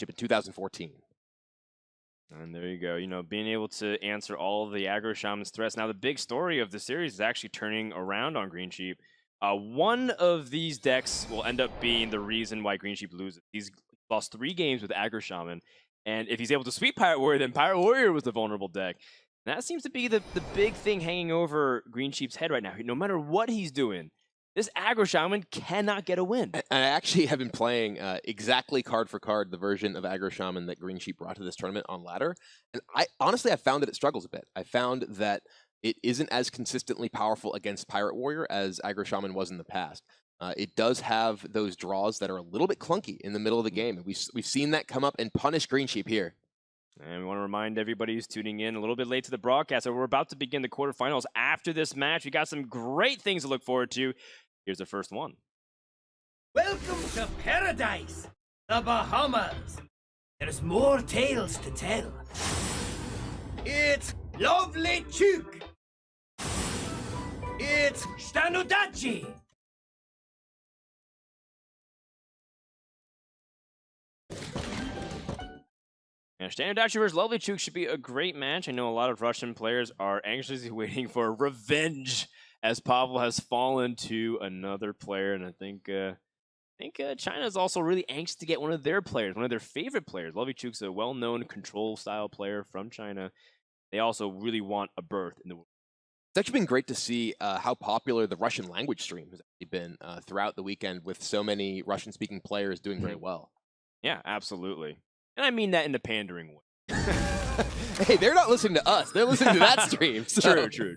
in 2014. And there you go. You know, being able to answer all of the aggro shaman's threats. Now, the big story of the series is actually turning around on GreenSheep. One of these decks will end up being the reason why GreenSheep loses. He's lost 3 games with aggro shaman, and if he's able to sweep Pirate Warrior, then Pirate Warrior was the vulnerable deck. And that seems to be the big thing hanging over GreenSheep's head right now. No matter what he's doing, this aggro shaman cannot get a win. And I actually have been playing exactly card for card the version of aggro shaman that GreenSheep brought to this tournament on ladder. And I found that it struggles a bit. I found that it isn't as consistently powerful against Pirate Warrior as aggro shaman was in the past. It does have those draws that are a little bit clunky in the middle of the game. And we've seen that come up and punish GreenSheep here. And we want to remind everybody who's tuning in a little bit late to the broadcast that we're about to begin the quarterfinals. After this match, we got some great things to look forward to. Here's the first one. Welcome to paradise, the Bahamas. There's more tales to tell. It's lovely Chuk. It's Stanodachi. Now, Stanodachi versus Lovely Chuk should be a great match. I know a lot of Russian players are anxiously waiting for revenge as Pavel has fallen to another player, and I think China is also really anxious to get one of their players, one of their favorite players. Lovely Chuk's a well-known control-style player from China. They also really want a berth in the world. It's actually been great to see how popular the Russian language stream has actually been throughout the weekend, with so many Russian-speaking players doing very well. Yeah, absolutely. And I mean that in a pandering way. Hey, they're not listening to us. They're listening to that stream. So. True.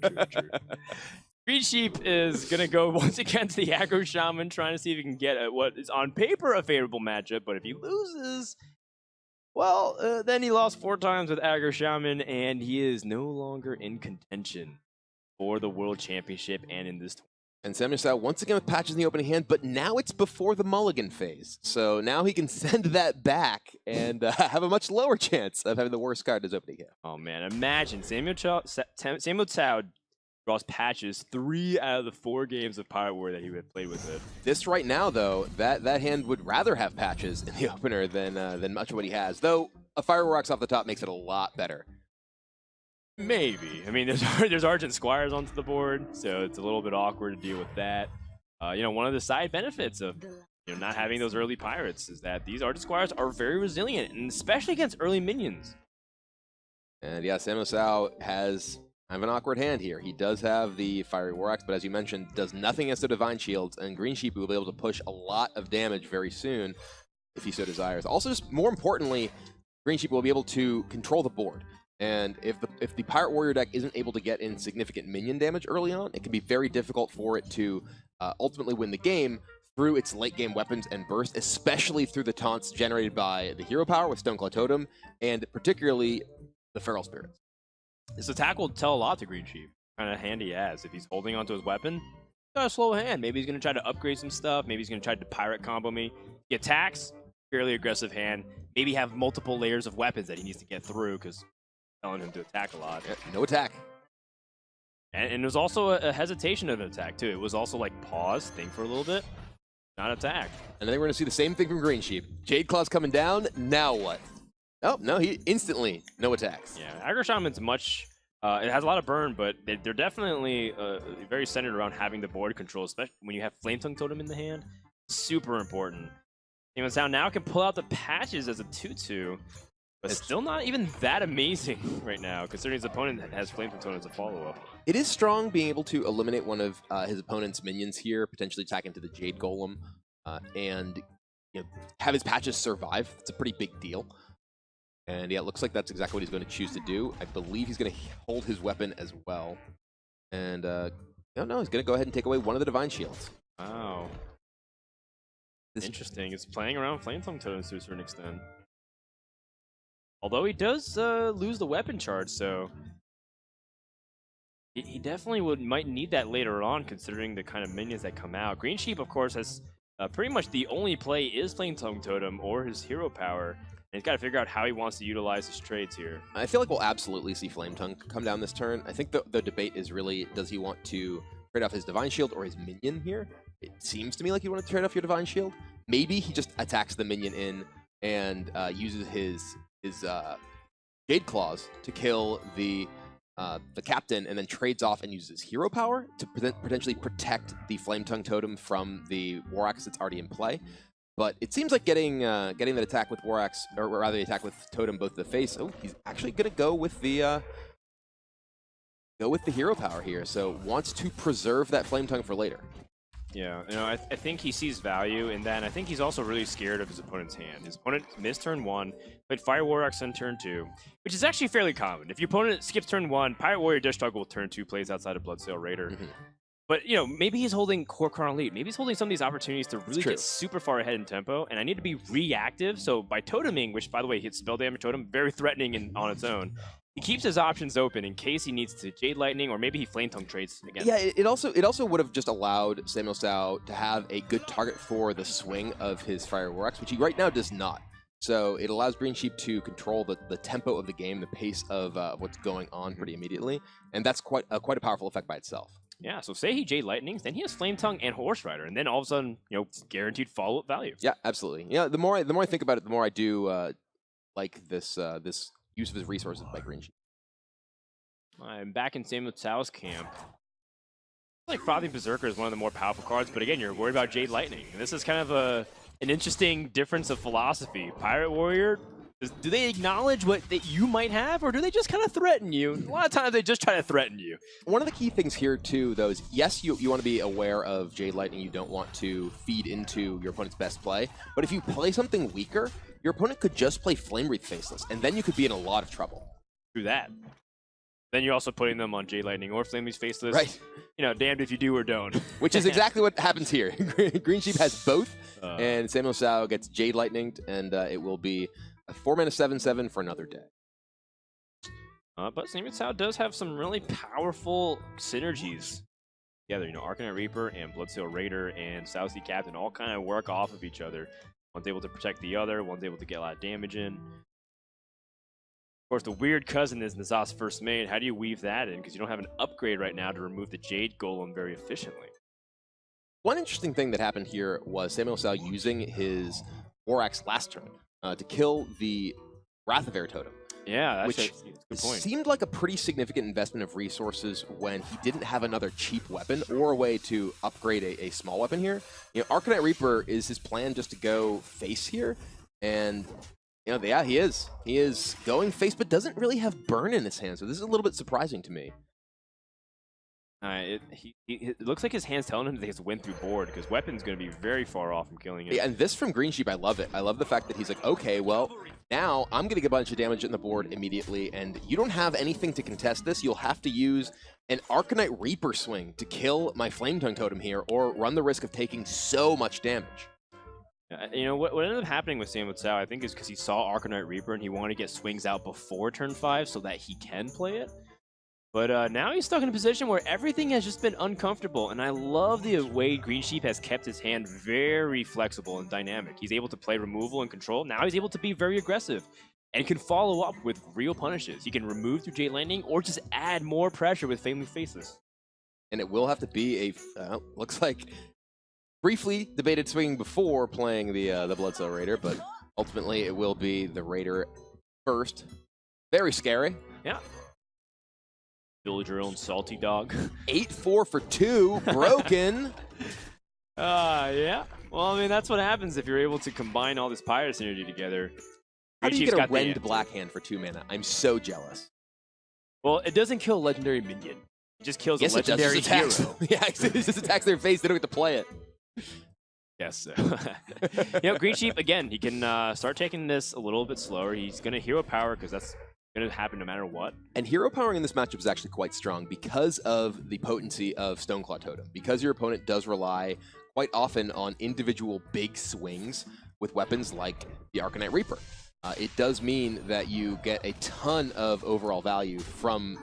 GreenSheep is going to go once again to the aggro shaman, trying to see if he can get what is on paper a favorable matchup. But if he loses, well, then he lost 4 times with aggro shaman, and he is no longer in contention for the World Championship and in this tournament. And SamuelTsao once again with patches in the opening hand, but now it's before the mulligan phase. So now he can send that back and have a much lower chance of having the worst card in his opening hand. Oh man, imagine SamuelTsao draws patches 3 out of the 4 games of Pirate Warrior that he had played with it. This right now, though, that hand would rather have patches in the opener than much of what he has. Though a Fireworks off the top makes it a lot better. Maybe. I mean, there's Argent Squires onto the board, so it's a little bit awkward to deal with that. You know, one of the side benefits of not having those early pirates is that these Argent Squires are very resilient, and especially against early minions. And yeah, SamuelTsao has kind of an awkward hand here. He does have the Fiery War Axe, but as you mentioned, does nothing against the Divine Shields, and GreenSheep will be able to push a lot of damage very soon if he so desires. Also, just more importantly, GreenSheep will be able to control the board. And if the Pirate Warrior deck isn't able to get in significant minion damage early on, it can be very difficult for it to ultimately win the game through its late game weapons and burst, especially through the taunts generated by the hero power with Stoneclaw Totem, and particularly the Feral Spirits. This attack will tell a lot to GreenSheep. Kind of handy as if he's holding onto his weapon, he's got a slow hand. Maybe he's going to try to upgrade some stuff. Maybe he's going to try to pirate combo me. He attacks, fairly aggressive hand. Maybe have multiple layers of weapons that he needs to get through because telling him to attack a lot. Yeah, no attack. And there's also a hesitation of an attack, too. It was also like pause, think for a little bit, not attack. And then we're going to see the same thing from GreenSheep. Jade Claw's coming down, now what? Oh, no, he instantly, no attacks. Yeah, Aggro Shaman's much, it has a lot of burn, but they're definitely very centered around having the board control, especially when you have Flame Tongue Totem in the hand. Super important. SamuelTsao now can pull out the patches as a 2-2. But it's still not even that amazing right now, considering his opponent has Flame Tongue Totem as a follow-up. It is strong being able to eliminate one of his opponent's minions here, potentially attack into the Jade Golem, and have his patches survive. It's a pretty big deal. And yeah, it looks like that's exactly what he's going to choose to do. I believe he's going to hold his weapon as well. And no, he's going to go ahead and take away one of the Divine Shields. Wow. Interesting. It's playing around Flame Tongue Totems to a certain extent. Although he does lose the weapon charge, so he definitely might need that later on, considering the kind of minions that come out. GreenSheep, of course, has pretty much the only play is Flame Tongue Totem or his hero power, and he's got to figure out how he wants to utilize his trades here. I feel like we'll absolutely see Flame Tongue come down this turn. I think the debate is really, does he want to trade off his Divine Shield or his minion here? It seems to me like you want to trade off your Divine Shield. Maybe he just attacks the minion in and uses his Jade Claws to kill the captain, and then trades off and uses hero power to potentially protect the Flame Tongue Totem from the War Axe that's already in play. But it seems like getting that attack with War Axe, or rather the attack with Totem both to the face. Oh, he's actually going to go with the hero power here. So wants to preserve that Flame Tongue for later. Yeah, I think he sees value in that, and I think he's also really scared of his opponent's hand. His opponent missed turn 1, played Fire War Axe on turn 2, which is actually fairly common. If your opponent skips turn 1, Pirate Warrior does struggle with turn 2 plays outside of Bloodsail Raider. But, maybe he's holding Core Chrono Elite. Maybe he's holding some of these opportunities to really get super far ahead in tempo, and I need to be reactive. So by toteming, which, by the way, hits spell damage totem, very threatening on its own, he keeps his options open in case he needs to Jade Lightning, or maybe he Flame Tongue trades again. Yeah, it also would have just allowed SamuelTsao to have a good target for the swing of his Fire War Axe, which he right now does not. So it allows GreenSheep to control the tempo of the game, the pace of what's going on pretty immediately, and that's quite a powerful effect by itself. Yeah, so say he Jade Lightnings, then he has Flame Tongue and Horse Rider, and then all of a sudden, guaranteed follow-up value. Yeah, absolutely. Yeah, the more I think about it, the more I do like this use of his resources by GreenSheep. I'm back in SamuelTsao's camp. I feel like Frothing Berserker is one of the more powerful cards, but again, you're worried about Jade Lightning. And this is kind of an interesting difference of philosophy. Pirate Warrior, do they acknowledge what you might have, or do they just kind of threaten you? A lot of times they just try to threaten you. One of the key things here, too, though, is yes, you want to be aware of Jade Lightning. You don't want to feed into your opponent's best play. But if you play something weaker, your opponent could just play Flame Wreath Faceless, and then you could be in a lot of trouble. Through that. Then you're also putting them on Jade Lightning or Flame Wreath Faceless. Right. Damned if you do or don't. Which is exactly what happens here. GreenSheep has both, and SamuelTsao gets Jade Lightninged, and it will be a 4-mana 7/7 for another day. But SamuelTsao does have some really powerful synergies together. Arcanite Reaper and Bloodsail Raider and South Sea Captain all kind of work off of each other. One's able to protect the other, one's able to get a lot of damage in. Of course, the weird cousin is N'Zoth's first mate. How do you weave that in? Because you don't have an upgrade right now to remove the Jade Golem very efficiently. One interesting thing that happened here was SamuelTsao using his War Axe last turn to kill the Wrath of Air Totem. Yeah, which that's a good point. Seemed like a pretty significant investment of resources when he didn't have another cheap weapon or a way to upgrade a small weapon here. Arcanite Reaper is his plan just to go face here, and yeah, he is going face, but doesn't really have burn in his hand, so this is a little bit surprising to me. It looks like his hand's telling him that he has to win through board, because weapon's going to be very far off from killing it. Yeah, and this from GreenSheep, I love it. I love the fact that he's like, okay, well, now I'm going to get a bunch of damage in the board immediately, and you don't have anything to contest this. You'll have to use an Arcanite Reaper swing to kill my Flame Tongue Totem here, or run the risk of taking so much damage. What ended up happening with SamuelTsao, I think, is because he saw Arcanite Reaper and he wanted to get swings out before turn 5 so that he can play it. But now he's stuck in a position where everything has just been uncomfortable, and I love the way GreenSheep has kept his hand very flexible and dynamic. He's able to play removal and control. Now he's able to be very aggressive and can follow up with real punishes. He can remove through Jade Lightning or just add more pressure with Flame Wreath Faceless. And it will have to be looks like briefly debated swinging before playing the Bloodsail Raider, but ultimately it will be the Raider first. Very scary. Yeah. Build your own salty dog. 8-4 for 2, broken. Yeah. Well, I mean, that's what happens if you're able to combine all this pirate synergy together. How do you get a Rend Black Hand for 2 mana? I'm so jealous. Well, it doesn't kill a legendary minion. It just kills a legendary hero. Yeah, it just attacks their face. They don't get to play it. Yes. So. GreenSheep, again, he can start taking this a little bit slower. He's going to hero power because that's going to happen no matter what. And hero powering in this matchup is actually quite strong because of the potency of Stoneclaw Totem. Because your opponent does rely quite often on individual big swings with weapons like the Arcanite Reaper. It does mean that you get a ton of overall value from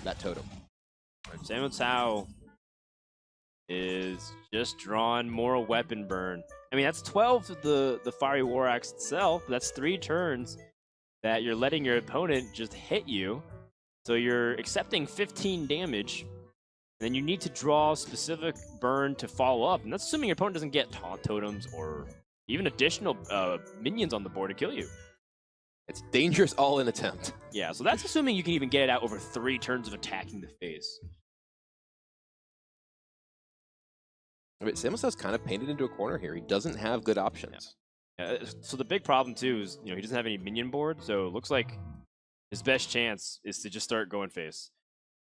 that totem. SamuelTsao is just drawing more weapon burn. I mean, that's 12 of the Fiery War Axe itself. That's 3 turns that you're letting your opponent just hit you. So you're accepting 15 damage, and then you need to draw specific burn to follow up. And that's assuming your opponent doesn't get taunt totems or even additional minions on the board to kill you. It's dangerous all-in attempt. Yeah, so that's assuming you can even get it out over 3 turns of attacking the face. But SamuelTsao kind of painted into a corner here. He doesn't have good options. Yeah, so the big problem too is, he doesn't have any minion board, so it looks like his best chance is to just start going face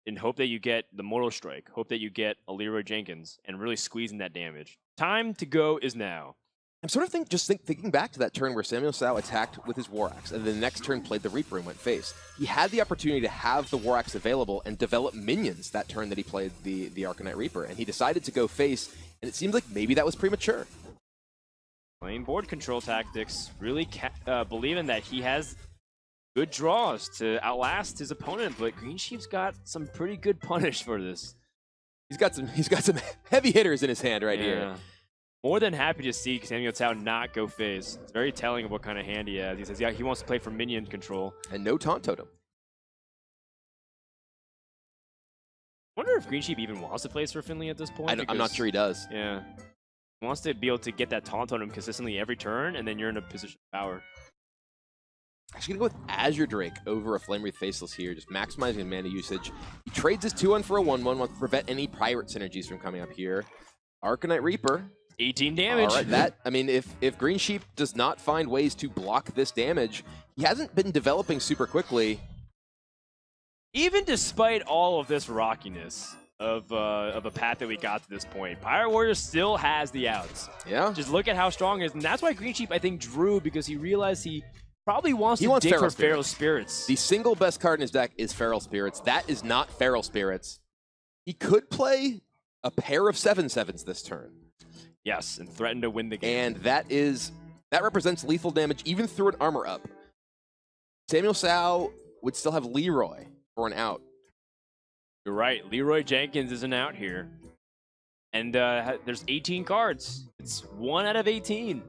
and hope that you get the Mortal Strike, hope that you get a Leroy Jenkins, and really squeezing that damage. Time to go is now. I'm sort of thinking back to that turn where SamuelTsao attacked with his War Axe, and then the next turn played the Reaper and went face. He had the opportunity to have the War Axe available and develop minions that turn that he played the Arcanite Reaper, and he decided to go face, and it seems like maybe that was premature. Playing board control tactics, really believing that he has good draws to outlast his opponent, but GreenSheep's got some pretty good punish for this. He's got some heavy hitters in his hand right here. More than happy to see SamuelTsao not go face. It's very telling of what kind of hand he has. He says, yeah, he wants to play for minion control. And no Taunt Totem. I wonder if GreenSheep even wants to place for Finley at this point. I'm not sure he does. Yeah. He wants to be able to get that Taunt Totem consistently every turn, and then you're in a position of power. Actually gonna go with Azure Drake over a Flame Wreath Faceless here, just maximizing mana usage. He trades his 2-1 for a 1-1, wants to prevent any pirate synergies from coming up here. Arcanite Reaper. 18 damage. All right, if GreenSheep does not find ways to block this damage, he hasn't been developing super quickly. Even despite all of this rockiness of a path that we got to this point, Pirate Warrior still has the outs. Yeah. Just look at how strong it is, and that's why GreenSheep, I think, drew, because he realized he probably wants to dig for Feral Spirits. The single best card in his deck is Feral Spirits. That is not Feral Spirits. He could play a pair of 7/7s this turn. Yes, and threaten to win the game. And that represents lethal damage even through an armor up. SamuelTsao would still have Leroy for an out. You're right. Leroy Jenkins isn't out here. And there's 18 cards. It's 1 out of 18.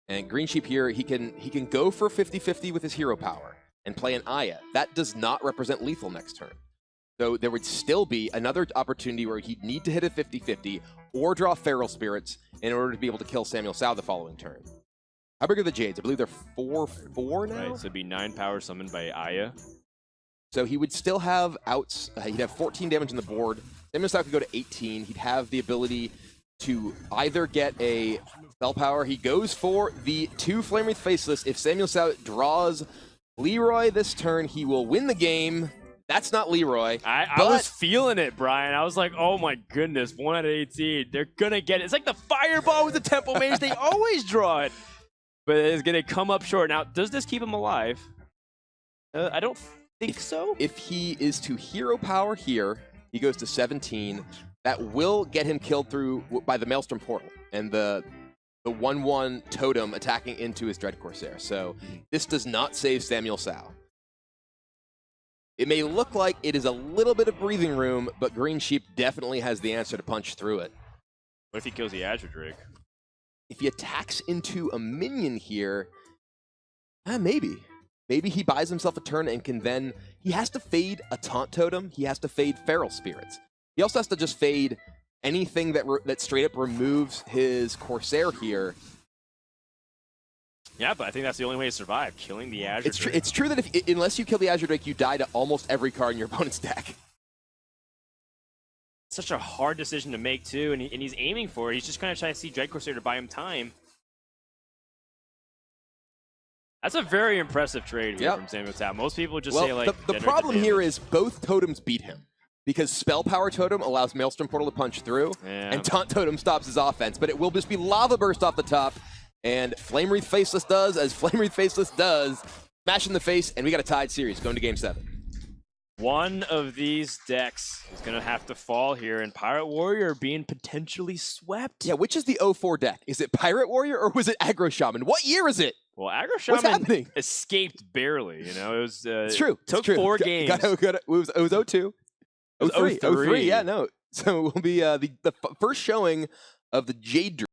And GreenSheep here, he can go for 50-50 with his hero power and play an Aya. That does not represent lethal next turn. So there would still be another opportunity where he'd need to hit a 50-50 or draw Feral Spirits in order to be able to kill SamuelTsao the following turn. How big are the Jades? I believe they're 4/4 now? Right, so it'd be 9 power summoned by Aya. So he would still have outs. He'd have 14 damage on the board. SamuelTsao could go to 18. He'd have the ability to either get a spell power. He goes for the 2 Flame Wreath Faceless. If SamuelTsao draws Leroy this turn, he will win the game. That's not Leroy. I was feeling it, Brian. I was like, oh my goodness, 1 out of 18. They're going to get it. It's like the Fireball with the Temple Mage. They always draw it. But it's going to come up short. Now, does this keep him alive? I don't think so. If he is to hero power here, he goes to 17. That will get him killed by the Maelstrom Portal and the 1/1 totem attacking into his Dread Corsair. So this does not save SamuelTsao. It may look like it is a little bit of breathing room, but GreenSheep definitely has the answer to punch through it. What if he kills the Azure Drake? If he attacks into a minion here, maybe. Maybe he buys himself a turn and can then... He has to fade a Taunt Totem. He has to fade Feral Spirits. He also has to just fade anything that straight up removes his Corsair here. Yeah, but I think that's the only way to survive, killing the Azure Drake. It's true that unless you kill the Azure Drake, you die to almost every card in your opponent's deck. Such a hard decision to make, too, and he's aiming for it. He's just kind of trying to see Dread Corsair to buy him time. That's a very impressive trade here from SamuelTsao. Most people would just say, like, the problem here is both totems beat him. Because Spell Power Totem allows Maelstrom Portal to punch through, and Taunt Totem stops his offense. But it will just be Lava Burst off the top, and Flame Wreath Faceless does, as Flame Wreath Faceless does, smash in the face, and we got a tied series going to Game 7. One of these decks is going to have to fall here, and Pirate Warrior being potentially swept. Yeah, which is the 0-4 deck? Is it Pirate Warrior or was it Aggro Shaman? What year is it? Well, Aggro Shaman escaped barely. You know, it was. It's true. Took 4 games. It was 0-2. It was 03. Yeah, no. So it will be the first showing of the Jade